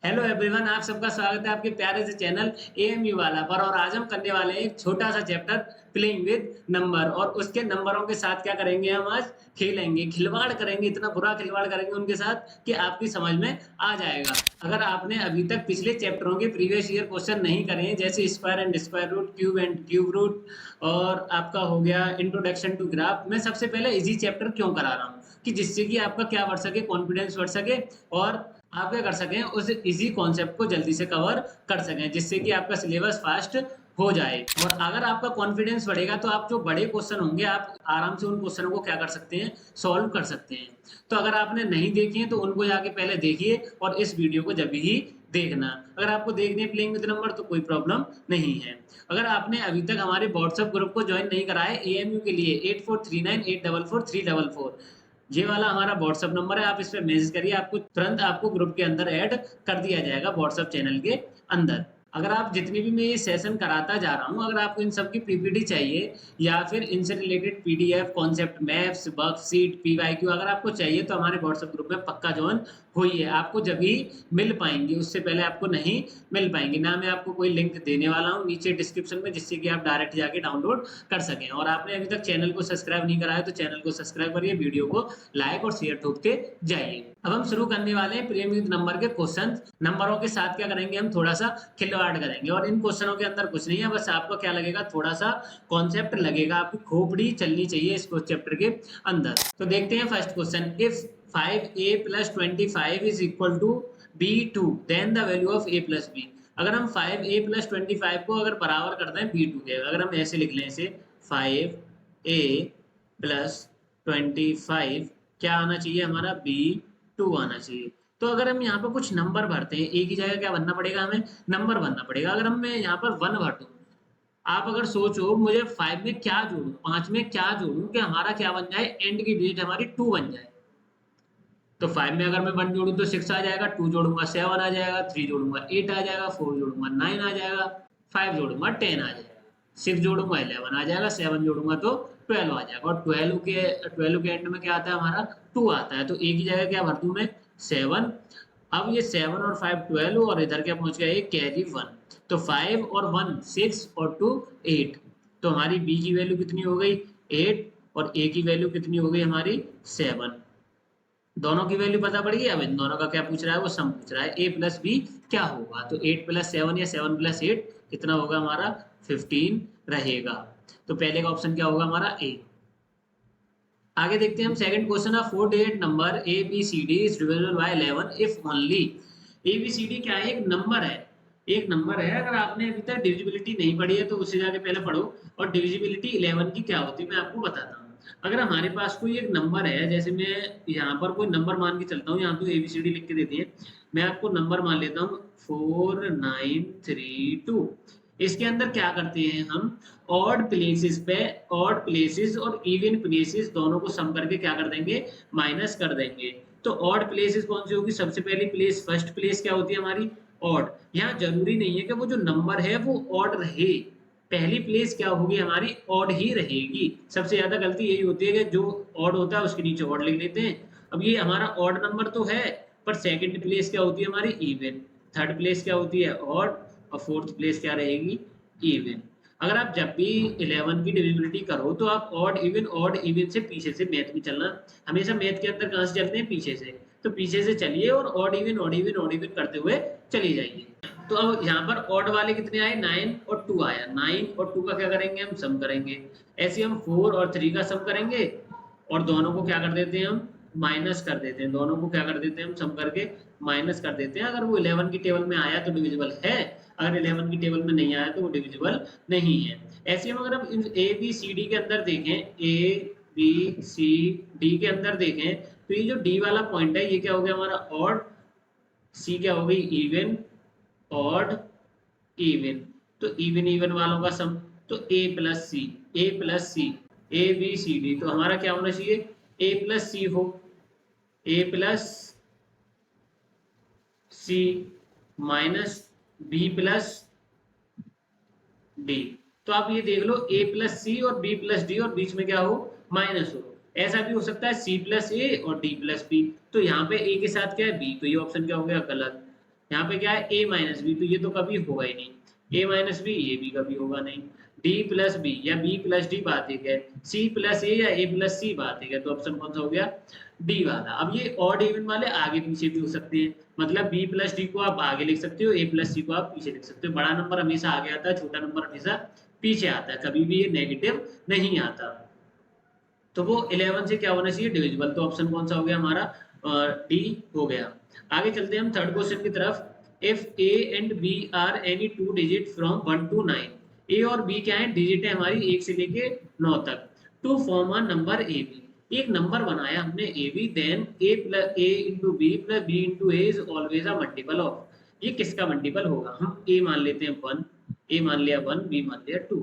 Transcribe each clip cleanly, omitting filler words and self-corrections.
Hello everyone, आप सबका स्वागत है आपके प्यारे से चैनल एएमयू वाला पर। और आज हम करने वाले हैं एक छोटा सा चैप्टर प्लेइंग विद नंबर। और उसके नंबरों के साथ क्या करेंगे, हम आज खेलेंगे, खिलवाड़ करेंगे, इतना बुरा खिलवाड़ करेंगे उनके साथ कि आपकी समझ में आ जाएगा। अगर आपने अभी तक पिछले चैप्टरों के प्रीवियस ईयर क्वेश्चन नहीं करे हैं, जैसे square and square root, cube and cube root, और आपका हो गया इंट्रोडक्शन टू ग्राफ, मैं सबसे पहले इजी चैप्टर क्यों करा रहा हूँ कि जिससे कि आपका क्या बढ़ सके, कॉन्फिडेंस बढ़ सके, और आप क्या कर सकें, उस इजी कॉन्सेप्ट को जल्दी से कवर कर सकें, जिससे कि आपका सिलेबस फास्ट हो जाए। और अगर आपका कॉन्फिडेंस बढ़ेगा तो आप जो बड़े क्वेश्चन होंगे, आप आराम से उन क्वेश्चनों को क्या कर सकते हैं, सॉल्व कर सकते हैं। तो अगर आपने नहीं देखी है तो उनको जाके पहले देखिए और इस वीडियो को जब ही देखना। अगर आपको देखने प्लेइंग विद नंबर तो कोई प्रॉब्लम नहीं है। अगर आपने अभी तक हमारे व्हाट्सएप ग्रुप को ज्वाइन नहीं करा है एएमयू के लिए 8439844344, ये वाला हमारा व्हाट्सएप नंबर है, आप इस पे मैसेज करिए, आपको तुरंत आपको ग्रुप के अंदर ऐड कर दिया जाएगा व्हाट्सएप चैनल के अंदर। अगर आप जितनी भी मैं ये सेशन कराता जा रहा हूँ, अगर आपको इन सब की पीपीटी चाहिए या फिर इनसे related PDF, concept maps, worksheet, PYQ अगर आपको चाहिए तो हमारे व्हाट्सएप ग्रुप में पक्का ज्वाइन होइए, आपको जब ही मिल पाएंगे, उससे पहले आपको नहीं मिल पाएंगे ना। मैं आपको कोई लिंक देने वाला हूँ नीचे डिस्क्रिप्शन में, जिससे कि आप डायरेक्ट जाके डाउनलोड कर सकें। और आपने अभी तक चैनल को सब्सक्राइब नहीं करा है तो चैनल को सब्सक्राइब करिए, वीडियो को लाइक और शेयर ठोकते जाइए। अब हम शुरू करने वाले हैं प्लेइंग विद नंबर के क्वेश्चन। नंबरों के साथ क्या करेंगे, हम थोड़ा सा खिलवाड़ करेंगे। और इन क्वेश्चनों के अंदर कुछ नहीं है, बस आपको क्या लगेगा, थोड़ा सा कॉन्सेप्ट लगेगा, आपकी खोपड़ी चलनी चाहिए इस चैप्टर के अंदर। तो देखते हैं first question, if 5a plus 25 is equal to b2 then the value of a plus b। अगर हम 5a plus 25 को अगर बराबर करते हैं b2 के, अगर हम ऐसे लिख लें इसे, 5a plus 25 क्या आना चाहिए हमारा, b2 आना चाहिए। तो अगर हम यहाँ पर कुछ नंबर भरते हैं, a की जगह क्या बनना पड़ेगा, हमें नंबर बनना पड़ेगा। अगर हम मैं यहाँ पर 1 भर दूं, आप अगर सोचो मुझे 5 में क्या जोड़ूं, 5 में क्या जोड़ूं कि हमारा क्या बन जाए, एंड की डिजिट हमारी 2 बन जाए। तो 5 में अगर मैं 1 जोड़ूं तो 6 आ जाएगा, 2 जोड़ूंगा 7 आ जाएगा, 3 जोड़ूंगा 8 आ जाएगा, 4 जोड़ूंगा 9 आ जाएगा, 5 जोड़ूंगा 10 आ जाएगा, 6 जोड़ूंगा 11 आ जाएगा, 7 जोड़ूंगा तो 12 आ जाएगा। और 12 के एंड में क्या आता है हमारा, 2 आता है। तो ए की जगह क्या भर दूं मैं, 7। अब ये 7 और 5 12, और इधर क्या पहुंच गया, ये कैरी 1। तो 5 और 1 6 और 2 8। तो हमारी बी की वैल्यू कितनी हो गई, 8, और ए की वैल्यू कितनी हो गई हमारी, 7। दोनों की वैल्यू पता पड़ गई। अब इन दोनों का क्या पूछ रहा है, वो सम पूछ रहा है, a प्लस बी क्या होगा। तो 8 प्लस 7 या 7 प्लस 8 कितना होगा हमारा, 15 रहेगा। तो पहले का ऑप्शन क्या होगा हमारा, ए। आगे देखते हैं हम सेकंड क्वेश्चन है, 48 number A B C D is divisible by 11 if only. A B C D क्या है, एक नंबर है, एक नंबर है। अगर आपने अभी तक डिविजिबिलिटी नहीं पढ़ी है तो उससे जाके पहले पढ़ो। और डिविजिबिलिटी 11 की क्या होती है मैं आपको बताता हूँ। अगर हमारे पास कोई एक नंबर है, जैसे मैं यहाँ पर कोई नंबर मान के चलता हूँ, यहाँ तो एबीसीडी लिख के देती है, मैं आपको नंबर मान लेता हूँ 4932। इसके अंदर क्या करते हैं हम, ऑड प्लेसेस पे, ऑड प्लेसेस और इवन प्लेसेस दोनों को सम करके क्या कर देंगे, माइनस कर देंगे। तो ऑड प्लेसेस कौन सी होगी, सबसे पहली प्लेस, फर्स्ट प्लेस क्या होती है हमारी, ऑड। यहाँ जरूरी नहीं है कि वो जो नंबर है वो ऑड रहे, पहली प्लेस क्या होगी हमारी, ऑड ही रहेगी। सबसे ज्यादा गलती यही होती है कि जो ऑड होता है उसके नीचे ऑड लिख लेते हैं। अब ये हमारा ऑड नंबर तो है, पर सेकंड प्लेस क्या होती है हमारी, इवन। थर्ड प्लेस क्या होती है, ऑड। और फोर्थ प्लेस क्या रहेगी, इवन। अगर आप जब भी 11 की डिविजिबिलिटी करो तो आप ऑड इवन से पीछे से मैथ में चलना, हमेशा मैथ के अंदर कहां से चलते हैं, पीछे से। तो पीछे से चलिए और ऑड इवन करते हुए चली जाइए। तो अब यहाँ पर ऑड वाले कितने आए, 9 और 2 आया। 9 और 2 का क्या करेंगे, हम सम करेंगे। ऐसे हम 4 और 3 का सम करेंगे, और दोनों को क्या कर देते हैं हम, माइनस कर देते हैं। दोनों को क्या कर देते हैं हम, सम करके माइनस कर देते हैं। अगर वो 11 की टेबल में आया तो डिविजिबल है, अगर 11 की टेबल में नहीं आया तो वो डिविजिबल नहीं है। ऐसे हम अगर हम ए बी सी डी के अंदर देखें, ए बी सी डी के अंदर देखें, तो ये जो डी वाला पॉइंट है ये क्या हो गया हमारा, ऑड। सी क्या हो गई, इवन, ऑड, इवन। तो इवन वालों का सम, तो A plus C, A plus C, A B C D. तो हमारा क्या होना चाहिए, ए प्लस सी हो, A plus C minus B plus D. तो आप ये देख लो, ए प्लस सी और बी प्लस डी, और बीच में क्या हो, माइनस हो। ऐसा भी हो सकता है सी प्लस ए और डी प्लस बी। तो यहाँ पे ए के साथ क्या है, बी। तो ये ऑप्शन क्या हो गया, गलत। यहाँ पे क्या है a माइनस बी, तो ये तो कभी होगा ही नहीं, a माइनस बी ये भी कभी होगा नहीं, d प्लस बी या b प्लस डी बात एक है, c प्लस ए या a प्लस सी बात एक है, तो ऑप्शन कौन सा हो गया, डी वाला। अब ये ऑड इवन वाले आगे पीछे भी हो सकते हैं, मतलब b प्लस डी को आप आगे लिख सकते हो, a प्लस सी को आप पीछे लिख सकते हो। बड़ा नंबर हमेशा आगे आता है, छोटा नंबर हमेशा पीछे आता है, कभी भी ये नेगेटिव नहीं आता। तो वो 11 से क्या होना चाहिए, डिविजिबल, तो ऑप्शन कौन सा हो गया हमारा, डी हो गया। आगे चलते हैं हम थर्ड क्वेश्चन की तरफ। If A and B are any two digit from 1 to 9, A और बी क्या है, डिजिट है हमारी 1 से लेके 9 तक, to form a number A B, एक नंबर बनाया हमने A B, then A plus A into B plus B into A is always a multiple of, ये किसका मल्टीपल होगा, हम ए मान लेते हैं 1, ए मान लिया 1, बी मान लिया 2,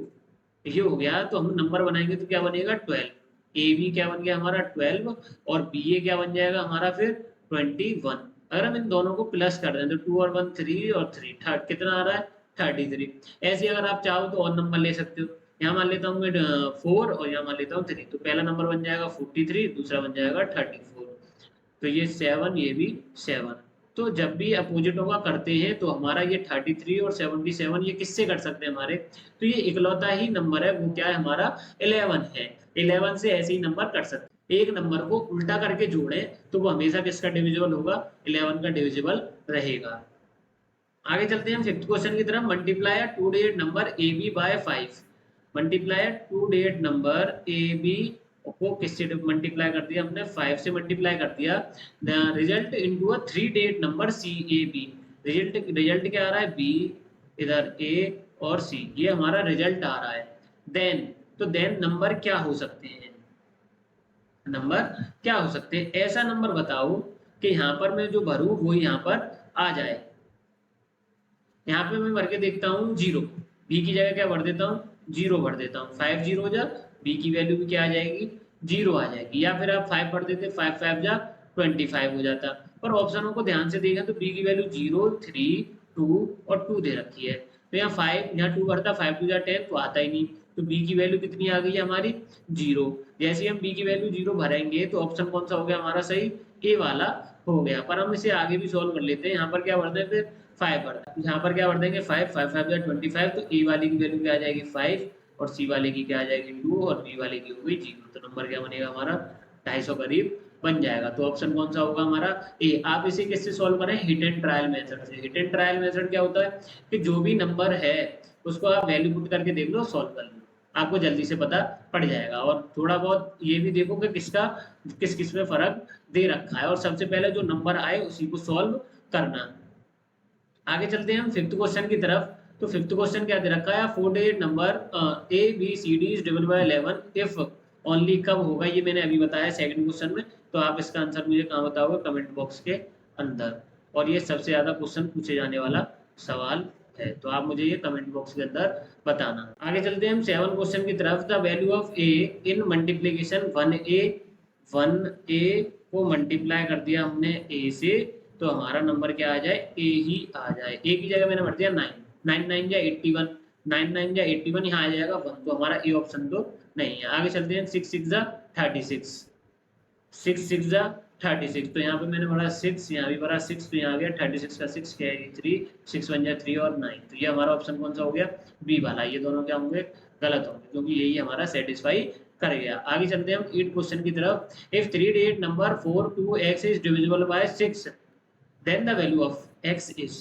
ये हो गया। तो हम नंबर बनाएंगे तो क्या बनेगा 12, ए बी क्या बन गया हमारा 12, और बी ए क्या बन जाएगा हमारा फिर 21। अगर हम इन दोनों को प्लस कर दें तो 2 और 1 3 और 3 थर्ड कितना आ रहा है 33। ऐसे अगर आप चाहो तो और नंबर ले सकते हो, यहाँ मान लेता हूँ मैं 4 और यहाँ मान लेता हूँ 3, तो पहला नंबर बन जाएगा 43, दूसरा बन जाएगा 34, तो ये 7 ये भी 7। तो जब भी अपोजिटों का करते हैं तो हमारा ये 33 और 77 ये किससे कर सकते हैं हमारे, तो ये इकलौता ही नंबर है, वो क्या है हमारा 11 है। 11 से ऐसे ही नंबर कर सकते हैं, एक नंबर को उल्टा करके जोड़े तो वो हमेशा किसका डिविजिबल होगा, 11 का डिविजिबल रहेगा। आगे चलते हैं हम फिफ्थ क्वेश्चन की तरफ। Multiply two digit number A B by 5, multiply two digit number A B को किससे मल्टीप्लाई कर दिया हमने, 5 से मल्टीप्लाई कर दिया, result into a 3 digit number C A B, result क्या आ रहा है बी, इधर ए और सी, ये हमारा रिजल्ट आ रहा है। देन तो देन नंबर क्या हो सकते हैं, नंबर क्या हो सकते हैं, ऐसा नंबर बताओ कि यहाँ पर मैं जो भरूं वो यहाँ पर आ जाए। यहाँ पे मैं भर के देखता हूँ 0, बी की जगह क्या भर देता हूँ 0 भर देता हूँ, 5 0 हो जा, बी की वैल्यू भी क्या आ जाएगी 0 आ जाएगी, या फिर आप 5 भर देते, 5 5 जा 25 हो जाता। पर ऑप्शनों को ध्यान से देखें तो बी की वैल्यू 0 3 2 और 2 दे रखी है, तो यहाँ 5 यहाँ 2 भरता, 5 2 जा 10 तो आता ही नहीं, तो बी की वैल्यू कितनी आ गई है हमारी 0। जैसे हम बी की वैल्यू 0 भरेंगे तो ऑप्शन कौन सा हो गया हमारा सही, ए वाला हो गया। पर हम इसे आगे भी सॉल्व कर लेते हैं, यहाँ पर क्या भर दें फिर 5 भर दें, यहाँ पर क्या भर देंगे 5 5 5 25, तो ए वाले की वैल्यू क्या आ जाएगी 5 और सी वाले की क्या आ जाएगी 2 और बी वाले की हो गई 0, तो नंबर क्या बनेगा हमारा 250 करीब बन जाएगा। तो ऑप्शन कौन सा होगा हमारा ए। आप इसे किससे सॉल्व करें, हिट एंड ट्रायल मेथड से। हिट एंड ट्रायल मेथड क्या होता है कि जो भी नंबर है उसको आप वैल्यू पुट करके देख लो, सॉल्व कर लो, आपको जल्दी से पता पड़ जाएगा। और थोड़ा बहुत ये भी देखो कि किसका किस किस में फर्क दे रखा है, और सबसे पहले जो नंबर आए उसी को सॉल्व करना। आगे चलते हैं हम फिफ्थ क्वेश्चन की तरफ। तो फिफ्थ क्वेश्चन क्या दे रखा है, 4 digit number A B C D is divided by 11 if only, कब होगा ये मैंने अभी बताया सेकंड क्वेश्चन में, तो आप इसका आंसर मुझे कहाँ बताओगे, कमेंट बॉक्स के अंदर। और ये सबसे ज्यादा क्वेश्चन पूछे जाने वाला सवाल है, तो आप मुझे ये कमेंट बॉक्स के अंदर बताना। आगे चलते हैं हम 7 क्वेश्चन की तरफ। The value of A in multiplication 1a को मल्टीप्लाई कर दिया हमने ए से, तो हमारा नंबर क्या आ जाए, ए ही आ जाए। ए की जगह मैंने भर दिया 9, 9 9 जा 81, 9 9 जा 81, यहाँ आ जाएगा 1, तो हमारा ए ऑप्शन तो नहीं है। आगे चलते हैं 6 6 जा 36, 6 6 जा 36, तो यहाँ पे मैंने भरा 6, यहाँ भी भरा 6, तो यहाँ आ गया 36 का 6 कैरी 3, 6 1 जा 3 और 9, तो ये हमारा ऑप्शन कौन सा हो गया, बी वाला। ये दोनों क्या होंगे, गलत होंगे, क्योंकि यही हमारा सेटिस्फाई कर गया। आगे चलते हैं हम 8 क्वेश्चन की तरफ। If 3 digit number 4 2x is divisible by 6, then the value of x is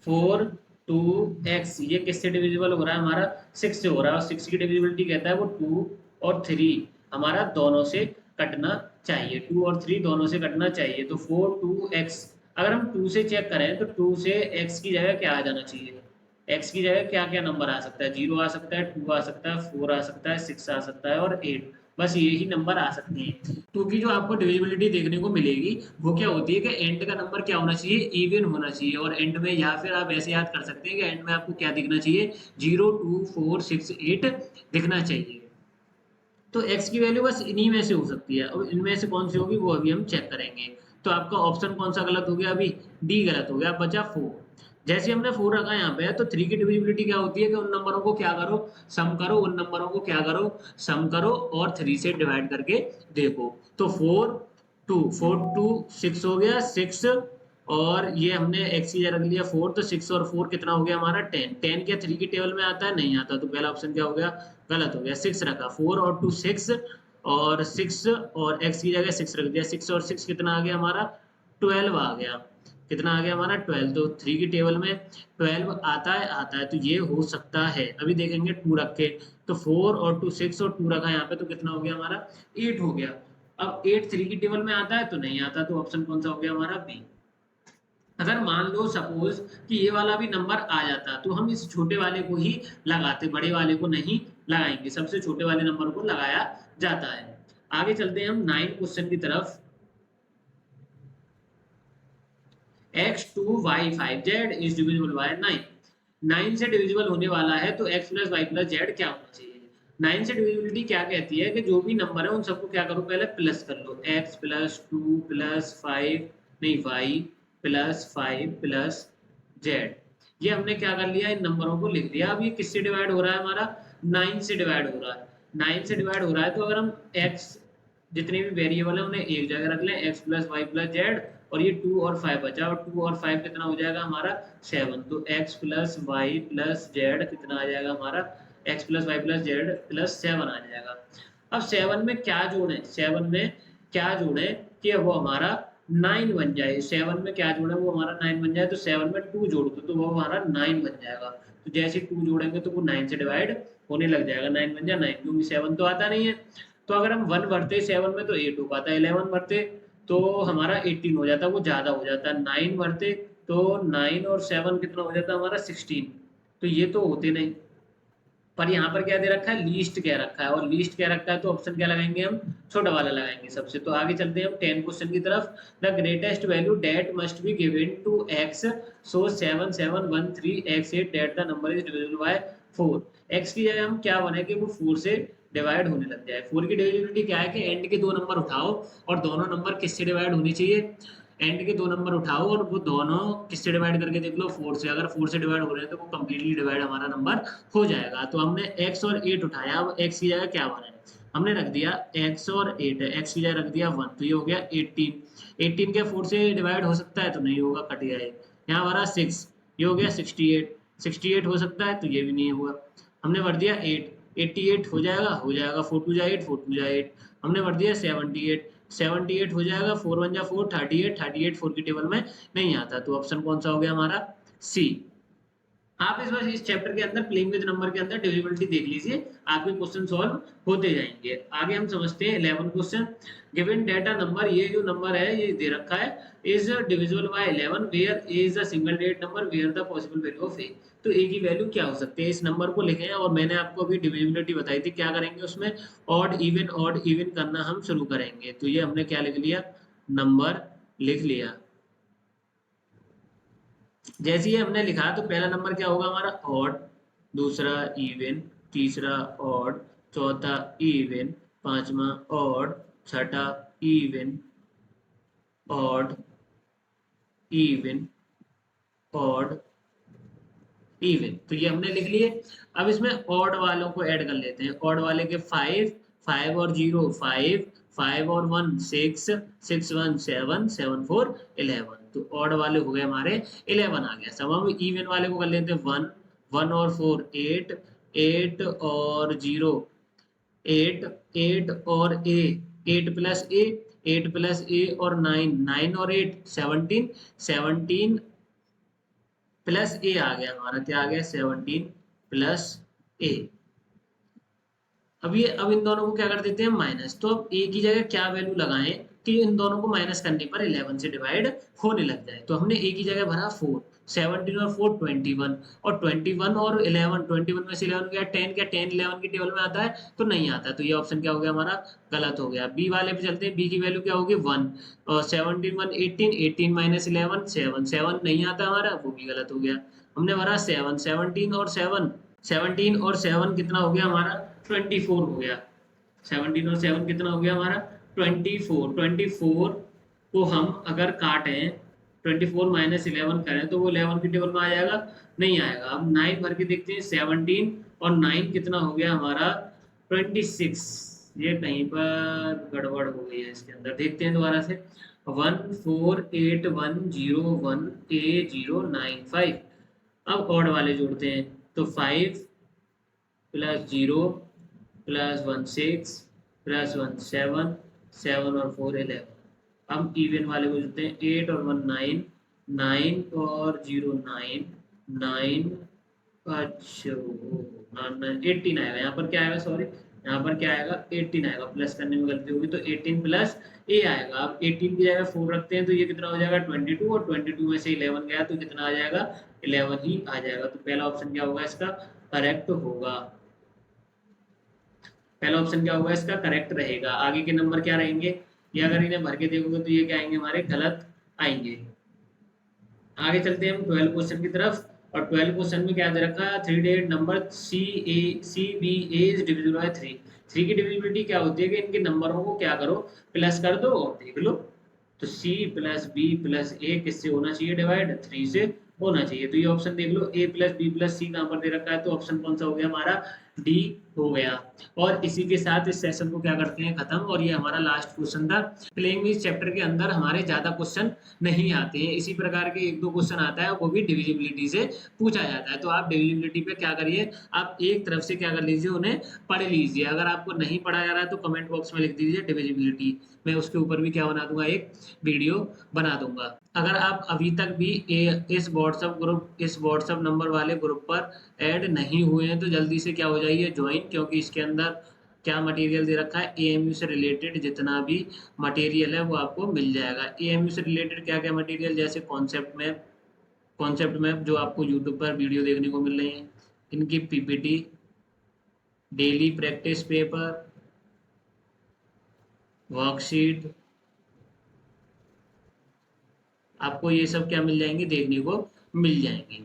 4 2x, ये किससे डिविजिबल हो रहा है हमारा 6 से हो रहा है, और 6 की डिविजिबिलिटी कहता है वो 2 और 3 हमारा दोनों से कटना चाहिए, 2 और 3 दोनों से कटना चाहिए। तो 4 2x, अगर हम 2 से चेक करें तो 2 से x की जगह क्या आ जाना चाहिए, x की जगह क्या क्या नंबर आ सकता है, 0 आ सकता है, 2 आ सकता है, 4 आ सकता है, 6 आ सकता है और 8, बस यही नंबर आ सकते हैं। टू की जो आपको डिविजिबिलिटी देखने को मिलेगी वो क्या होती है कि एंड का नंबर क्या होना चाहिए, इवन होना चाहिए, और एंड में, या फिर आप ऐसे याद कर सकते हैं कि एंड में आपको क्या दिखना चाहिए, 0 2 4 6 8 दिखना चाहिए। तो x की वैल्यू बस इन्हीं में से हो सकती है, अब इनमें से कौन सी होगी वो अभी हम चेक करेंगे। तो आपका ऑप्शन कौन सा गलत हो गया, अभी डी गलत हो गया, बचा 4। जैसे हमने 4 रखा यहाँ पे, तो 3 की डिविजिबिलिटी क्या होती है कि उन नंबरों को क्या करो, सम करो, उन नंबरों को क्या करो, सम करो और 3 से डिवाइड करके देखो। तो 4 2 6 हो गया, 6 और ये हमने एक्स की जगह रख लिया 4, तो 6 और 4 कितना हो गया हमारा 10। 10 क्या 3 की टेबल में आता है? नहीं आता, तो पहला ऑप्शन क्या हो गया? गलत हो गया। 6 रखा, 4 और 2 6, और 6 और x की जगह 6 रख दिया। 6 और 6 कितना आ गया हमारा? 12 आ गया। कितना आ गया हमारा? 12। तो 3 की टेबल में 12 आता है, तो ये हो सकता है। अभी देखेंगे 2 रख के, तो 4 और 2 6 और 2 रखा यहाँ पे, तो कितना हो गया हमारा? 8 हो गया। अब 8 3 की टेबल में आता है? तो नहीं आता, तो ऑप्शन कौन सा हो गया हमारा? बी। अगर मान लो सपोज कि ये वाला भी नंबर आ जाता, तो हम इस छोटे वाले को ही लगाते, बड़े वाले को नहीं लगाएंगे, सबसे छोटे वाले नंबर को लगाया जाता है। आगे चलते हैं हम 9 क्वेश्चन की तरफ। x2y5z is divisible bye 9। 9 से डिविजिबल होने वाला है, तो x plus Y plus Z क्या होना चाहिए? 9 से डिविजिबिलिटी क्या कहती है कि जो भी नंबर है उन सबको क्या करो, पहले प्लस कर लो। x प्लस 2 प्लस 5, नहीं y प्लस 5 प्लस जेड। ये हमने क्या कर लिया, इन नंबरों को लिख दिया। अब ये किससे डिवाइड हो रहा है हमारा? 9 से डिवाइड हो रहा है। 9 से डिवाइड हो रहा है, तो अगर हम x जितने भी वेरिएबल है उन्हें एक जगह रख लें, x plus Y plus Z, और ये 2 और 5 बचा, और 2 और 5 कितना हो जाएगा हमारा? 7। तो x plus Y plus Z कितना आ जाएगा हमारा? x plus Y plus Z plus 7 आ जाएगा। अब 7 में क्या जोड़े? 7 में क्या जोड़े कि वो हमारा 9 बन जाए। 7 में क्या जोड़े वो हमारा 9 बन जाए, तो 7 में 2 जोड़ दो तो वो हमारा 9 बन जाएगा। तो जैसे 2 जोड़ेंगे तो वो 9 से डिवाइड होने लग जाएगा। 9 बन जाए 9, क्योंकि 7 तो आता नहीं है। तो अगर हम 1 भरते 7 में तो 8 हो पाता है, 11 भरते तो हमारा 18 हो जाता है, वो ज़्यादा हो जाता है। 9 भरते तो 9 और 7 कितना हो जाता है हमारा? 16। तो ये तो होते नहीं। पर यहाँ पर क्या दे रखा है? लीस्ट क्या रखा है, और लीस्ट क्या रखा है, तो ऑप्शन क्या लगाएंगे हम? छोटा वाला लगाएंगे सबसे। तो आगे चलते हैं हम 10 क्वेश्चन की तरफ। The greatest value that must be given to X, so 7713 x8 that the number is divisible by 4। X की जगह हम क्या बनाएंगे, वो 4 से डिवाइड होने लग जाए। 4 की डिविजिबिलिटी क्या है कि एंड के दो नंबर उठाओ और दोनों नंबर किससे डिवाइड होनी चाहिए? एंड के दो नंबर उठाओ और वो दोनों किससे डिवाइड करके देख लो? 4 से। अगर 4 से डिवाइड हो रहे हैं तो वो कंप्लीटली डिवाइड हमारा नंबर हो जाएगा। तो हमने x और 8 उठाया। अब x की जगह क्या बनाए? हमने रख दिया x और 8 है, x की जगह रख दिया 1, तो ये हो गया 18। 18 क्या 4 से डिवाइड हो सकता है? तो नहीं होगा, कट गया है। यहाँ हमारा 6, ये हो गया 68। 68 हो सकता है? तो ये भी नहीं हुआ। हमने भर दिया 8, 88 हो जाएगा? हो जाएगा। 4 2 जा 8, 4 2 जा 8। हमने भर दिया 78, 78 हो जाएगा। 4 1 जा 4, 38, 38 4 की टेबल में नहीं आता, तो ऑप्शन कौन सा हो गया हमारा? सी। आप इस बार इस चैप्टर के अंदर प्लेइंग विद नंबर के अंदर डिविजिबिलिटी देख लीजिए, आपके क्वेश्चन सॉल्व होते जाएंगे। आगे हम समझते हैं 11 क्वेश्चन। गिवन डेटा नंबर, ये जो नंबर है ये दे रखा है, is divisible by 11 where is a single डेट number where the possible value of A. तो ए की वैल्यू क्या हो सकती है? इस नंबर को लिखें, और मैंने आपको अभी डिविजिबिलिटी बताई थी क्या करेंगे उसमें, ऑड इवन करना हम शुरू करेंगे। तो ये हमने क्या लिख लिया? नंबर लिख लिया। जैसे ही हमने लिखा तो पहला नंबर क्या होगा हमारा? ऑड, दूसरा इवन, तीसरा ऑड, चौथा इवन, पांचवा ऑड, छठा even, odd, even, odd, even. तो ये हमने लिख लिए। अब इसमें ऑड वालों को ऐड कर लेते हैं। ऑड वाले के 5, 5 और 0 5, 5 और 1 6, 6 1 7, 7 4 11। तो ऑड वाले हो गए हमारे 11 आ गया। सब हम इवन वाले को कर लेते हैं 1, 1 और 4 8, 8 और 0 8, 8 और ए 8 प्लस ए, 8 प्लस ए और 9, 9 और 8 17, 17 प्लस ए आ गया हमारा। क्या आ गया? 17 प्लस ए। अब इन दोनों को क्या कर देते हैं? माइनस। तो अब ए की जगह क्या वैल्यू लगाएं कि इन दोनों को माइनस करने पर 11 से डिवाइड होने लग जाए। तो हमने ए की जगह भरा 4, 17 और 4 21, और 21 और 11, 21 में से 11 गया 10, क्या 10 11 की टेबल में आता है? तो नहीं आता। तो ये ऑप्शन क्या हो गया हमारा? गलत हो गया। बी वाले पे चलते हैं। बी की वैल्यू क्या होगी? 1, और 17 1 18, 18 माइनस 11 7, 7 नहीं आता हमारा, वो भी गलत हो गया। हमने भरा 7, 17 और 7, 17 और 7 कितना हो गया हमारा? 24 हो गया। 17 और 7 कितना हो गया हमारा? 24। 24 को हम अगर काटें, 24 माइनस 11 करें तो वो 11 की टेबल में आ जाएगा? नहीं आएगा। अब 9 भर के देखते हैं। 17 और 9 कितना हो गया हमारा? 26। ये कहीं पर गड़बड़ हो गई है इसके अंदर, देखते हैं दोबारा से। 1481001A095। अब ऑड वाले जोड़ते हैं तो 5 प्लस 0 प्लस 16 प्लस 17, 7 और 4 11। अब इवन वाले को जोड़ते हैं 8 और 1 9, 9 और 0 9, 9। अच्छा 18 आएगा यहाँ पर, क्या आएगा सॉरी, यहाँ पर क्या आएगा 18 आएगा, प्लस करने में गलती होगी तो 18 प्लस ए आएगा। अब 18 की जगह 4 रखते हैं तो ये कितना हो जाएगा 22, और 22 में से 11 गया तो कितना आ जाएगा 11 ही आ जाएगा। तो पहला ऑप्शन क्या होगा इसका करेक्ट होगा, पहला ऑप्शन क्या होगा इसका करेक्ट रहेगा। आगे के नंबर क्या रहेंगे, ये अगर इन्हें भर के देखोगे तो ये क्या आएंगे हमारे गलत आएंगे। आगे चलते हैं हम 12 क्वेश्चन की तरफ, और 12 क्वेश्चन में क्या दे रखा है, 3 digit number CBA is divisible bye 3। 3 की डिविजिबिलिटी क्या होती है कि इनके नंबरों को क्या करो प्लस कर दो और देख लो। तो C प्लस बी प्लस ए किससे होना चाहिए डिवाइड, 3 से होना चाहिए। तो ये ऑप्शन देख लो, A प्लस बी प्लस सी कहाँ पर दे रखा है, तो ऑप्शन कौन सा हो गया हमारा डी हो गया। और इसी के साथ इस सेशन को क्या करते हैं खत्म, और ये हमारा लास्ट क्वेश्चन था। प्लेइंग इस चैप्टर के अंदर हमारे ज्यादा क्वेश्चन नहीं आते हैं, इसी प्रकार के 1-2 क्वेश्चन आता है, वो भी डिविजिबिलिटी से पूछा जाता है। तो आप डिविजिबिलिटी पे क्या करिए, आप एक तरफ से क्या कर लीजिए, उन्हें पढ़ लीजिए। अगर आपको नहीं पढ़ा जा रहा है तो कमेंट बॉक्स में लिख दीजिए डिविजिबिलिटी, मैं उसके ऊपर भी क्या बना दूंगा, एक वीडियो बना दूंगा। अगर आप अभी तक भी इस व्हाट्सएप नंबर वाले ग्रुप पर ऐड नहीं हुए हैं तो जल्दी से क्या हो जाइए ज्वाइन, क्योंकि इसके अंदर क्या मटेरियल दे रखा है, एएमयू से रिलेटेड जितना भी मटेरियल है वो आपको मिल जाएगा। एएमयू से रिलेटेड क्या क्या मटेरियल, जैसे कॉन्सेप्ट मैप जो आपको यूट्यूब पर वीडियो देखने को मिल रही है, इनकी PPT, daily practice paper, worksheet, आपको ये सब क्या मिल जाएंगे, देखने को मिल जाएंगे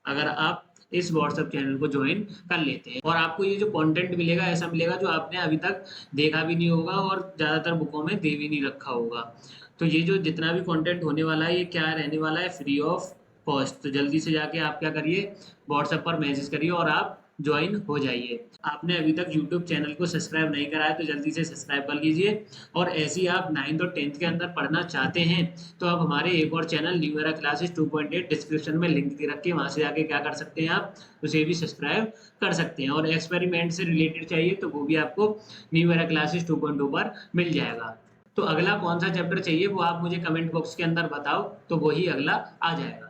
अगर आप इस व्हाट्सएप चैनल को ज्वाइन कर लेते हैं। और आपको ये जो कंटेंट मिलेगा ऐसा मिलेगा जो आपने अभी तक देखा भी नहीं होगा और ज़्यादातर बुकों में दे भी नहीं रखा होगा। तो ये जो जितना भी कंटेंट होने वाला है ये क्या रहने वाला है, फ्री ऑफ कॉस्ट। तो जल्दी से जाके आप क्या करिए, व्हाट्सएप पर मैसेज करिए और आप ज्वाइन हो जाइए। आपने अभी तक यूट्यूब चैनल को सब्सक्राइब नहीं करा है तो जल्दी से सब्सक्राइब कर लीजिए। और ऐसे ही आप 9th और 10th के अंदर पढ़ना चाहते हैं तो आप हमारे एक और channel new era classes 2.8 description में लिंक दे रखे, वहां से जाके क्या कर सकते हैं आप उसे भी सब्सक्राइब कर सकते हैं। और एक्सपेरिमेंट से रिलेटेड चाहिए तो वो भी आपको न्यू एरा क्लासेस 2.0 पर मिल जाएगा। तो अगला कौन सा चैप्टर चाहिए वो आप मुझे कमेंट बॉक्स के अंदर बताओ, तो वही अगला आ जाएगा।